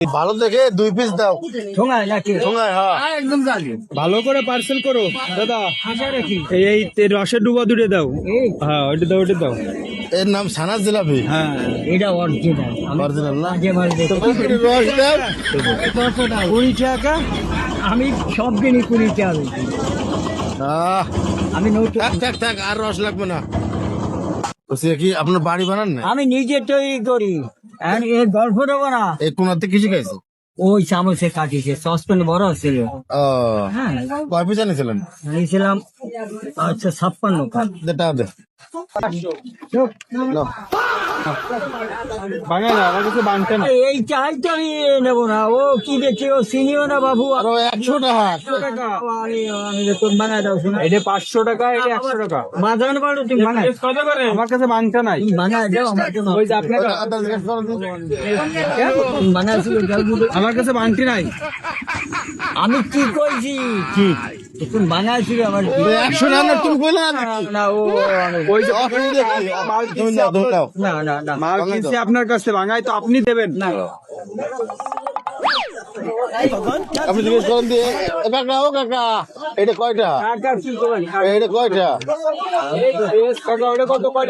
ভালো দেখে 2 পিস দাও। ঠোঙায় নাকি? ঠোঙায়, হ্যাঁ। একদম জানি। ভালো করে পার্সেল করো দাদা। আশা রাখি। এই রসের ডুবা দুটো দাও। এই হ্যাঁ ওইটা দাও, ওইটা দাও। এর নাম ছানার জিলাপি। হ্যাঁ এটা অরিজিনাল। অরিজিনাল না? মাঝে মাঝে রস দাও। 20 টাকা। আমি সব দিনই 20 টাকা বেশি। আমি নতুন থাক আর রস লাগবে না। বলছি কি আপনার বাড়ি বানান না? আমি নিজে তৈরি করি। আর এই গল্প দেবো না, এই কোনাতে কি শিখাইছে? ওই চামচে কাটিছে, সসপ্যান বড় ছিল। ও, হ্যাঁ কয় পিস আনিছিলেন? নিয়েছিলাম আচ্ছা 56 টাকা। টাকা দে। নাও। বাঙালি না, আমার কাছে বানতে না। এই চাই তো আমি নেবো না, ও কি দেখছি ও চিনিও না বাবু। আরো 100 টাকা। আমি তোর বানায় দাও শোনা। এটা 500 টাকা, এটা 100 টাকা। বাজার পারো তুমি বানায় আমার কাছে বানতে নাই। তুমি বানায় দাও আমার জন্য। ওই যে আপনার আদা জিজ্ঞেস করো তো। তুমি বানায় দিলে জল দিবে। আমার কাছে বানতি নাই। আমি কি কইছি কি তুমি বানাইছিল আমার কি? 100 টাকা না, তুমি কইলা না না, নাকি? না ও ওই যে অসুবিধা কি? তুমি নাও, তুমি নাও। না না না মাল কিনছে আপনার কাছে, বাঙাই তো আপনি দেবেন। না আপনি জিজ্ঞেস করেন দিয়ে, কাকা ও কাকা, এটা কয়টা? টাকা কি করবেন? এটা কয়টা? কাকা ওটা কত করে?